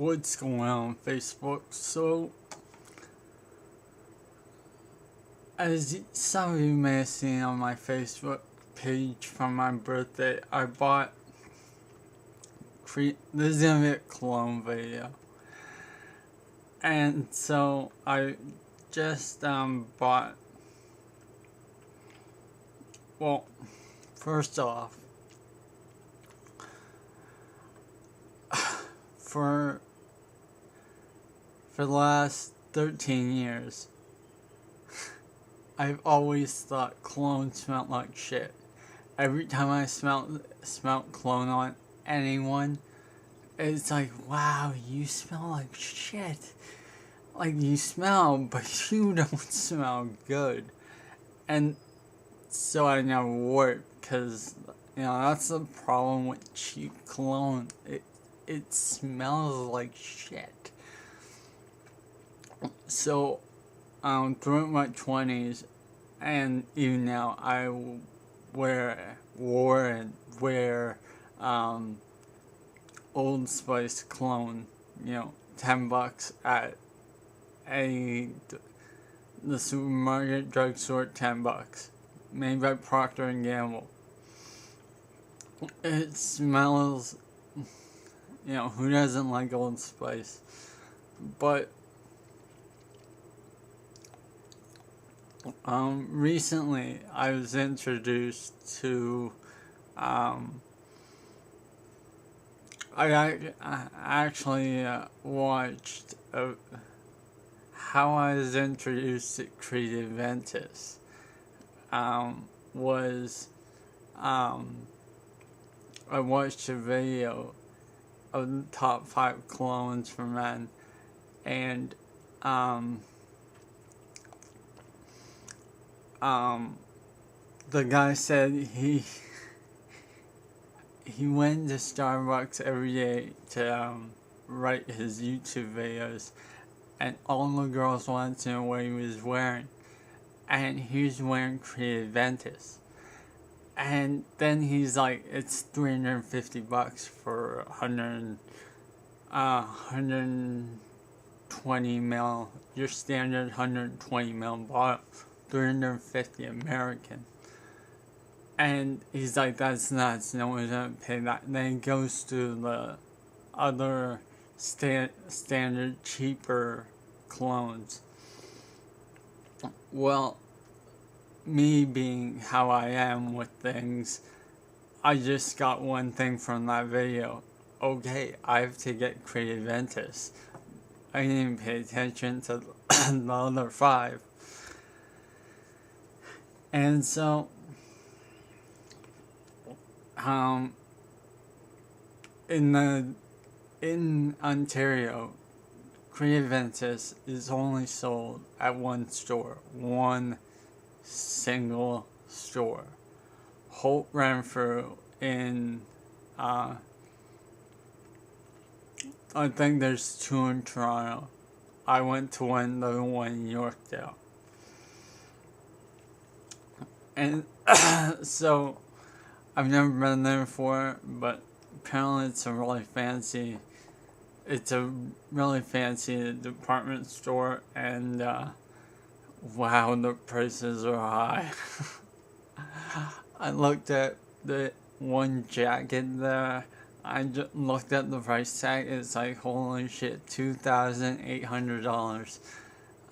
What's going on Facebook? So, as some of you may have seen on my Facebook page for my birthday, I bought, this is gonna be a Cologne video. And so, I just bought, well, first off, for the last 13 years, I've always thought cologne smelled like shit. Every time I smelled cologne on anyone, it's like, wow, you smell like shit. Like, you smell, but you don't smell good. And so I never wore it, because, that's the problem with cheap cologne. It smells like shit. So, throughout my 20s, and even now, I wore and wear, Old Spice cologne, $10 at the supermarket, drugstore, $10, made by Procter and Gamble. It smells, who doesn't like Old Spice? But recently I was introduced to, I actually watched how I was introduced to Adventus. I watched a video of the top 5 colognes for men, and the guy said he went to Starbucks every day to write his YouTube videos, and all the girls wanted to know what he was wearing, and he was wearing Adventus. And then he's like, it's $350 for 120 ml, your standard 120 ml bottle, 350 American. And he's like, that's nuts, no one's gonna pay that. And then he goes to the other standard, cheaper colognes. Well, me being how I am with things, I just got one thing from that video. Okay, I have to get Adventus. I didn't even pay attention to the other 5. And so, in Ontario, Adventus is only sold at one store, one single store. Holt Renfrew in, I think there's 2 in Toronto. I went to one in Yorkdale. And so, I've never been there before, but apparently it's a really fancy department store, and wow, the prices are high. I looked at the one jacket there, I just looked at the price tag, it's like, holy shit, $2,800.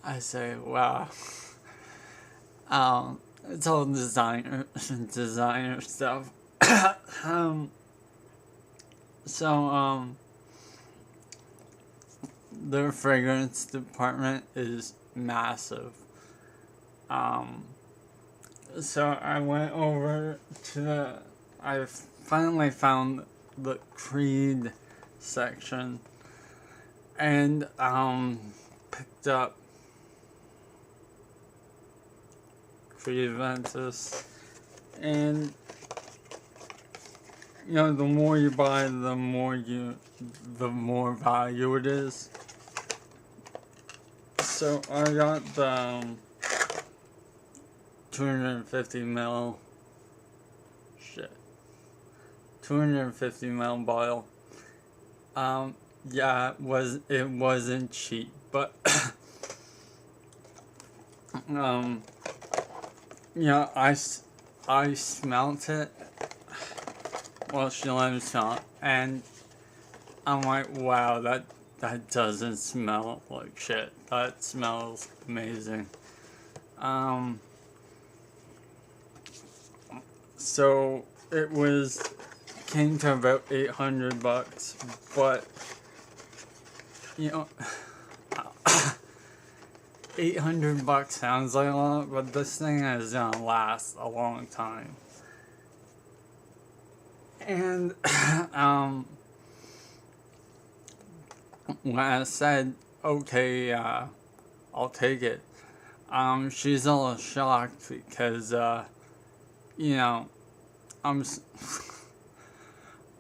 I say, wow. It's all designer stuff. Their fragrance department is massive. So I went over to I finally found the Creed section, and picked up Adventus. And the more you buy, the more value it is. So I got the 250 ml 250 ml bottle. yeah, it wasn't cheap, but um, yeah, I smelt it. Well, she let me smell it, and I'm like, wow, that doesn't smell like shit. That smells amazing. Um, so it came to about $800, but you know, $800 sounds like a lot, but this thing is gonna last a long time. And when I said, okay, I'll take it, she's a little shocked because, you know, I'm,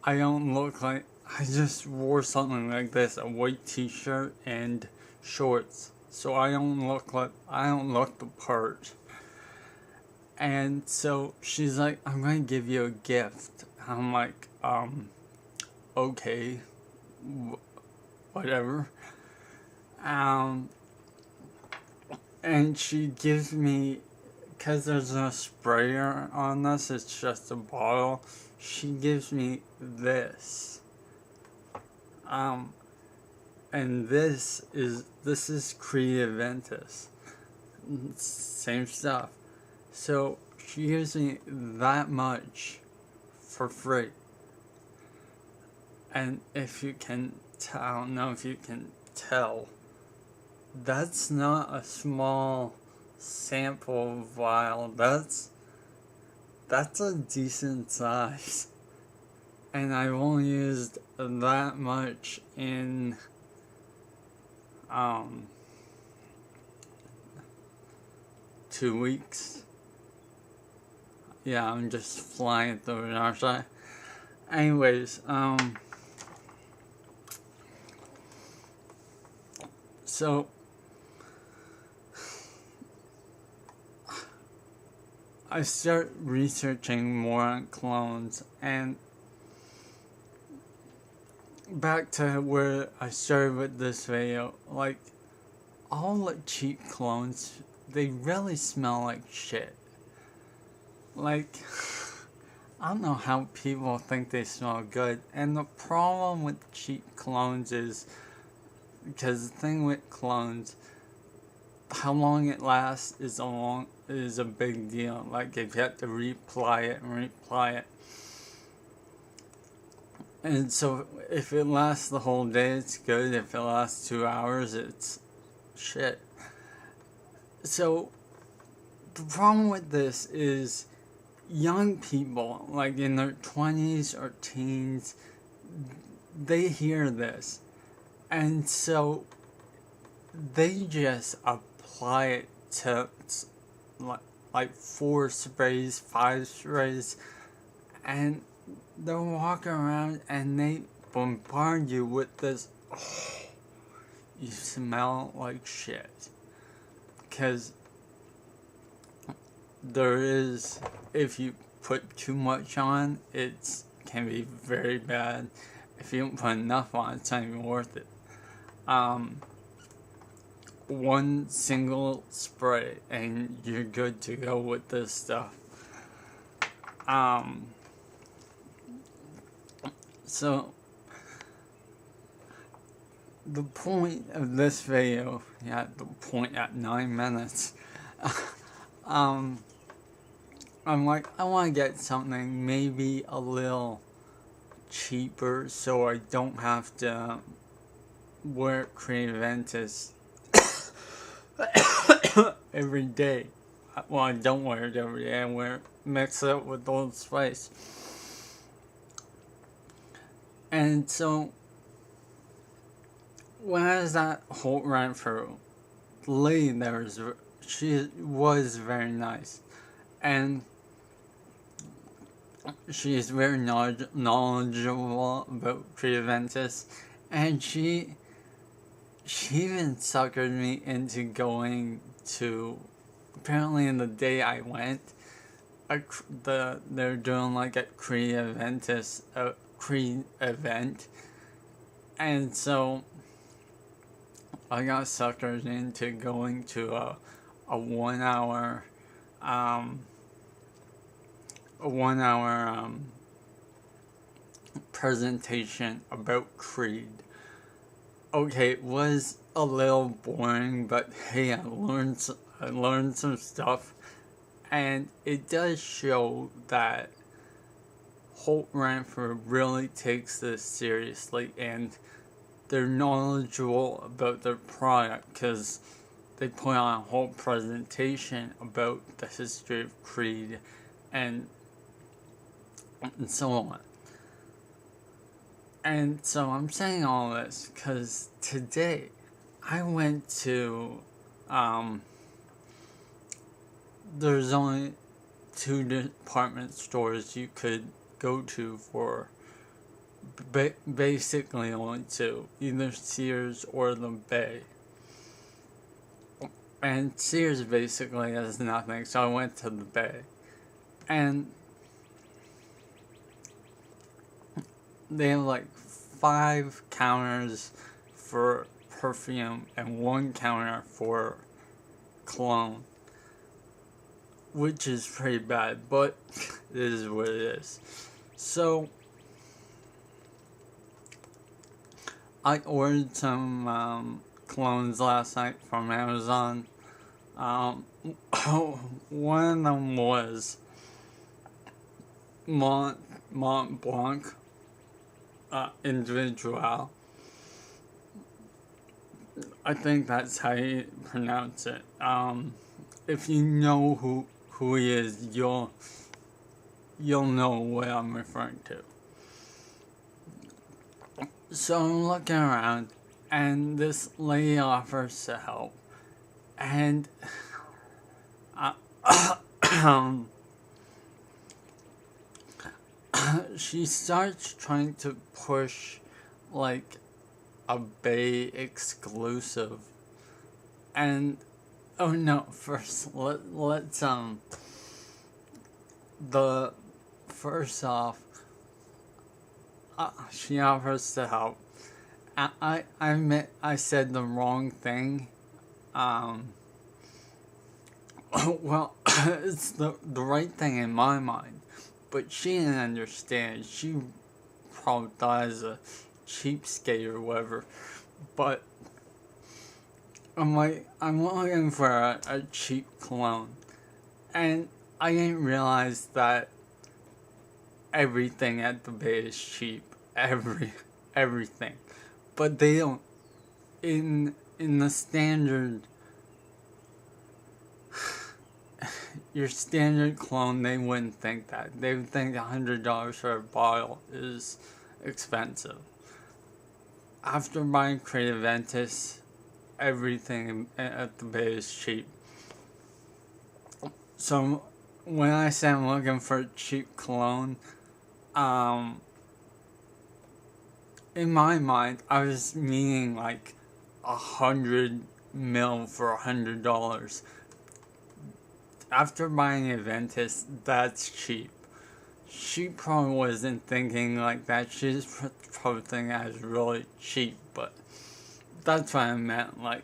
I don't look like, I just wore something like this, a white t-shirt and shorts, so I don't look the part. And so she's like, I'm gonna give you a gift. I'm like, okay, whatever. And she gives me, because there's no sprayer on this, it's just a bottle, she gives me this. And this is Adventus. Same stuff. So she gives me that much for free. And if you can tell, I don't know if you can tell, that's not a small sample vial. That's a decent size. And I've only used that much in 2 weeks. Yeah, I'm just flying through it, aren't I? Anyways, so I start researching more on clones, and back to where I started with this video, like, all the cheap clones, they really smell like shit. Like, I don't know how people think they smell good, and the problem with cheap clones is, because the thing with clones, how long it lasts is a big deal. Like, if you have to reapply it. And so, if it lasts the whole day, it's good. If it lasts 2 hours, it's shit. So, the problem with this is young people, like in their 20s or teens, they hear this. And so, they just apply it to like 4 sprays, 5 sprays, and they'll walk around and they bombard you with this, oh, you smell like shit. Because if you put too much on, it can be very bad. If you don't put enough on, it's not even worth it. One single spray and you're good to go with this stuff. So the point of this video, the point at 9 minutes, I'm like, I want to get something maybe a little cheaper so I don't have to wear Adventus every day. Well, I don't wear it every day. I mix it up with Old Spice. And so, when I was that whole run through, the lady there she was very nice. And she is very knowledgeable about Adventus. And she even suckered me into going to, apparently in the day I went, they're doing like a Adventus Creed event, And so I got suckered into going to a 1 hour presentation about Creed. Okay, it was a little boring, but hey, I learned some stuff, and it does show that Holt Ranford really takes this seriously, and they're knowledgeable about their product because they put on a whole presentation about the history of Creed and so on. And so I'm saying all this because today I went to, there's only 2 department stores you could go to for, basically only 2, either Sears or the Bay. And Sears basically has nothing, so I went to the Bay. And they have like 5 counters for perfume and 1 counter for cologne, which is pretty bad, but it is what it is. So I ordered some colognes last night from Amazon. One of them was Mont Blanc Individual. I think that's how you pronounce it. If you know who he is, you'll know what I'm referring to. So I'm looking around, and this lady offers to help, and she starts trying to push like a Bay exclusive, and oh no, first let's the first off, she offers to help. I admit I said the wrong thing. Well, it's the right thing in my mind, but she didn't understand. She probably thought I was a cheapskate or whatever. But I'm like, I'm looking for a cheap cologne, and I didn't realize that everything at the Bay is cheap. Everything. But they don't, in the standard, your standard cologne, they wouldn't think that. They would think $100 for a bottle is expensive. After buying Creed Adventus, everything at the Bay is cheap. So when I say I'm looking for cheap cologne, in my mind, I was meaning like 100 mil for $100. After buying Adventus, that's cheap. She probably wasn't thinking like that. She's probably thinking I was really cheap, but that's what I meant. Like,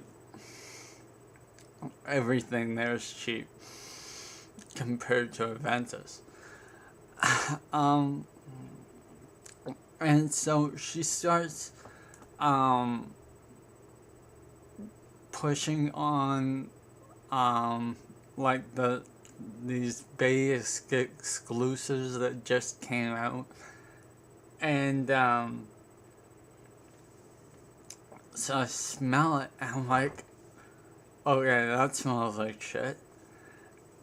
everything there is cheap compared to Adventus. And so she starts pushing on like these Bay exclusives that just came out, and so I smell it and I'm like, okay, that smells like shit.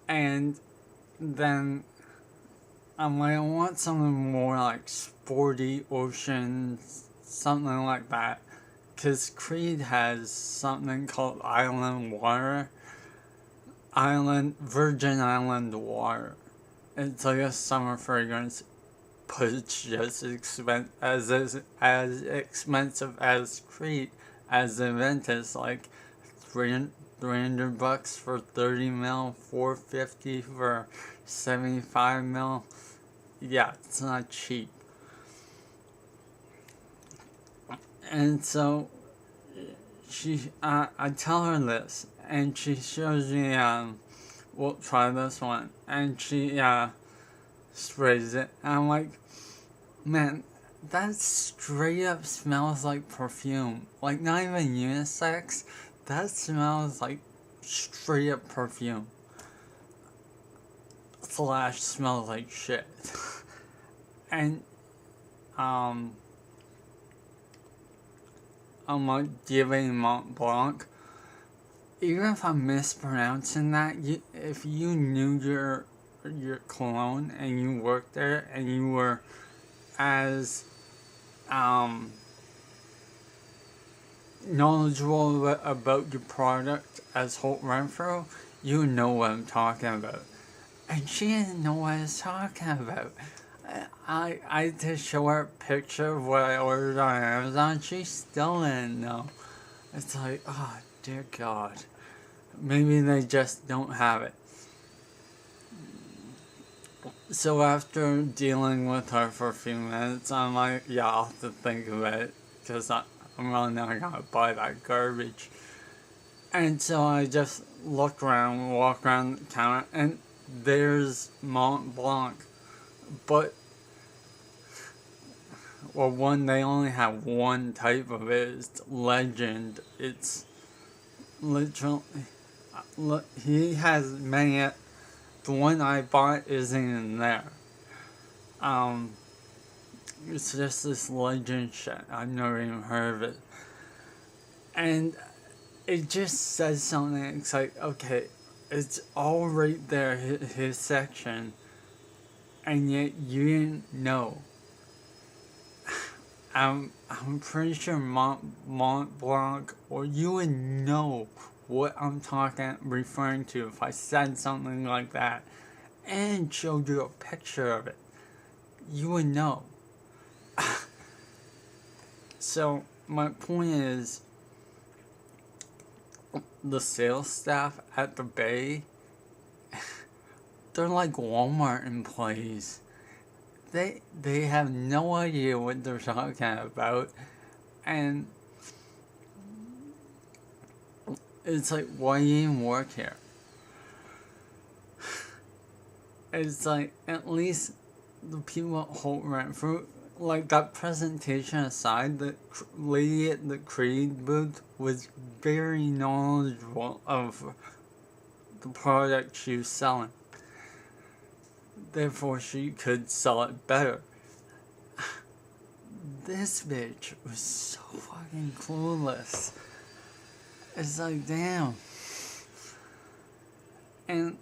And then I'm like, I want something more like sporty, ocean, something like that. Because Creed has something called Virgin Island water. It's like a summer fragrance, but it's just as expensive as Creed, as Adventus, like $300 for 30 mil, $450 for 75 mil. Yeah, it's not cheap. And so I tell her this, and she shows me, we'll try this one, and she, sprays it, and I'm like, man, that straight up smells like perfume. Like, not even unisex, that smells like straight up perfume. / smells like shit. And, I'm like giving Mont Blanc. Even if I'm mispronouncing that, if you knew your cologne and you worked there and you were as knowledgeable about your product as Holt Renfrew, you know what I'm talking about. And she didn't know what I was talking about. I just show her a picture of what I ordered on Amazon. She still didn't know. It's like, oh dear God. Maybe they just don't have it. So after dealing with her for a few minutes, I'm like, yeah, I'll have to think of it. Because I'm really not gonna buy that garbage. And so I just walk around the counter, and there's Mont Blanc. But they only have one type of it. It's Legend. It's literally, he has many. The one I bought isn't in there. It's just this Legend shit. I've never even heard of it. And it just says something. It's like, okay, it's all right there, his section, and yet you didn't know. I'm pretty sure Mont Blanc, or you would know what I'm referring to if I said something like that and showed you a picture of it. You would know. So my point is, the sales staff at the Bay, they're like Walmart employees. They have no idea what they're talking about, and it's like, why do you even work here? It's like, at least the people at Holt Renfrew, like, that presentation aside, the lady at the Creed booth was very knowledgeable of the product she was selling. Therefore, she could sell it better. This bitch was so fucking clueless. It's like, damn. And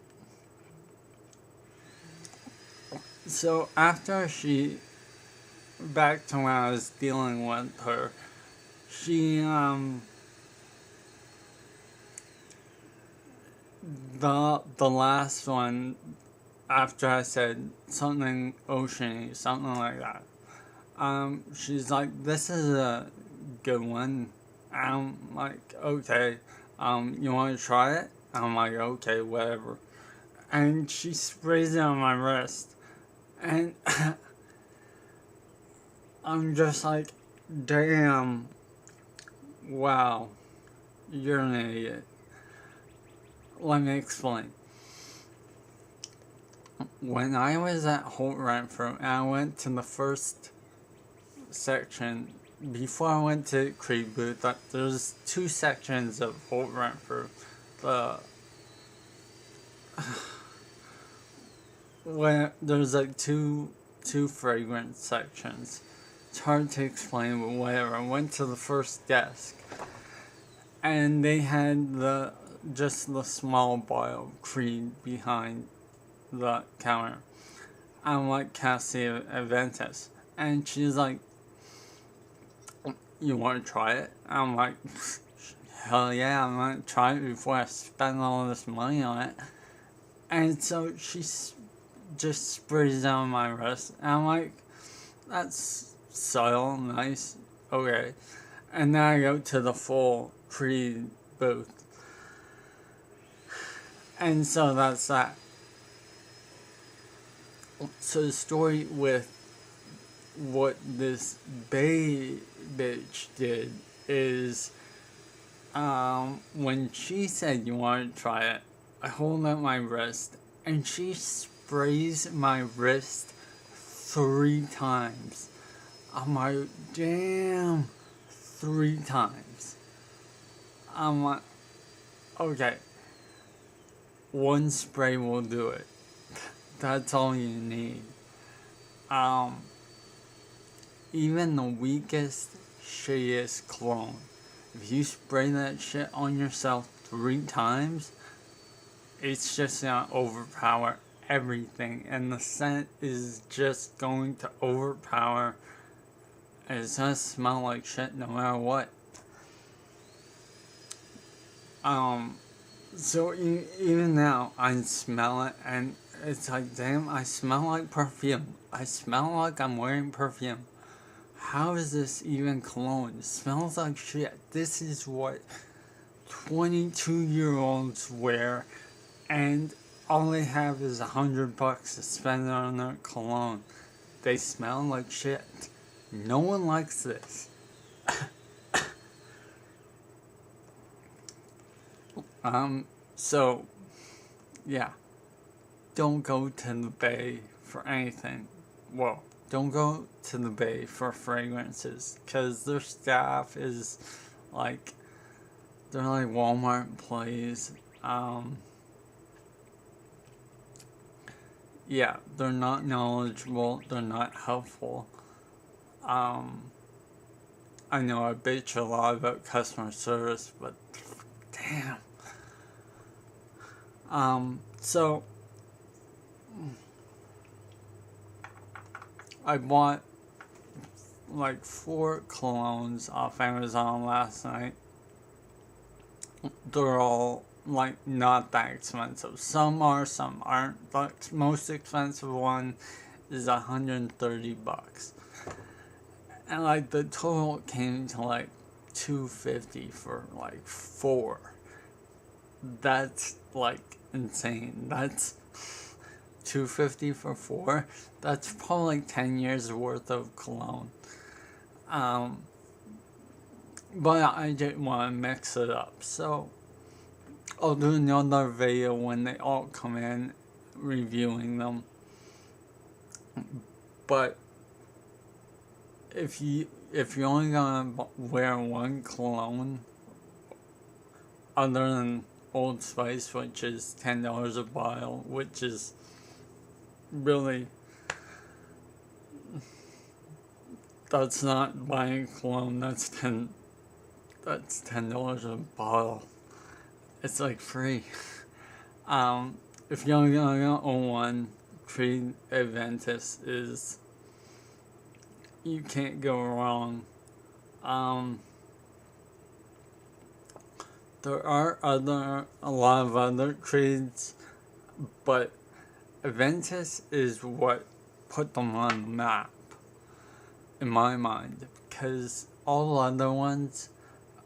so after back to when I was dealing with her, she, the last one, after I said something oceany, something like that, she's like, this is a good one. I'm like, okay, you want to try it? I'm like, okay, whatever. And she sprays it on my wrist, and I'm just like, damn, wow, you're an idiot. Let me explain. When I was at Holt Renfrew, and I went to the first section, before I went to Creed booth, there's 2 sections of Holt Renfrew. Where there's like two fragrance sections. It's hard to explain, but whatever. I went to the first desk, and they had just the small bottle of Creed behind the counter. I'm like, can I see Adventus? And she's like, you want to try it? I'm like, hell yeah, I'm gonna try it before I spend all this money on it. And so she just sprays down my wrist, and I'm like, that's subtle, nice, okay. And then I go to the full Creed booth, and so that's that. So the story with what this Bay bitch did is, when she said you want to try it, I hold up my wrist and she sprays my wrist 3 times. I'm like, damn, 3 times. I'm like, okay, 1 spray will do it. That's all you need. Even the weakest, shittiest cologne, if you spray that shit on yourself 3 times, it's just gonna overpower everything, and the scent is just going to overpower. It's gonna smell like shit no matter what. So even now, I smell it, and it's like, damn, I smell like perfume. I smell like I'm wearing perfume. How is this even cologne? It smells like shit. This is what 22-year-olds wear, and all they have is $100 to spend on their cologne. They smell like shit. No one likes this. So, yeah. Don't go to the Bay for anything. Well, don't go to the Bay for fragrances, because their staff is like, they're like Walmart employees. Yeah, they're not knowledgeable, they're not helpful. I know I bitch a lot about customer service, but damn. So I bought like 4 colognes off Amazon last night. They're all like not that expensive. Some are, some aren't. The most expensive one is $130. And like the total came to like $250 for like 4. That's like insane. That's $250 for 4. That's probably like 10 years worth of cologne. But I didn't want to mix it up, so I'll do another video when they all come in, reviewing them. But if you're only gonna wear 1 cologne, other than Old Spice, which is $10 a bottle, which is really, that's not buying cologne. That's $10 a bottle. It's like free. If you're gonna own one, Creed Adventus is, you can't go wrong. There are a lot of other creeds, but Adventus is what put them on the map, in my mind, because all the other ones,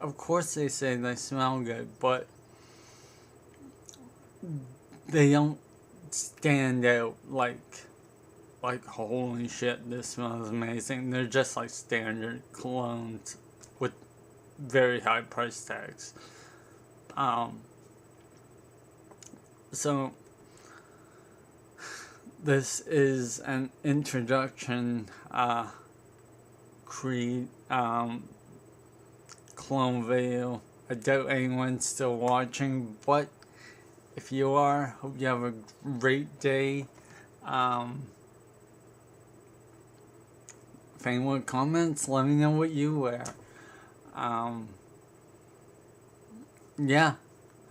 of course they say they smell good, but they don't stand out like holy shit, this smells amazing. They're just like standard colognes with very high price tags. So this is an introduction Creed clone video. I doubt anyone's still watching, but if you are, hope you have a great day. If anyone comments, let me know what you wear. Yeah,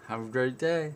have a great day.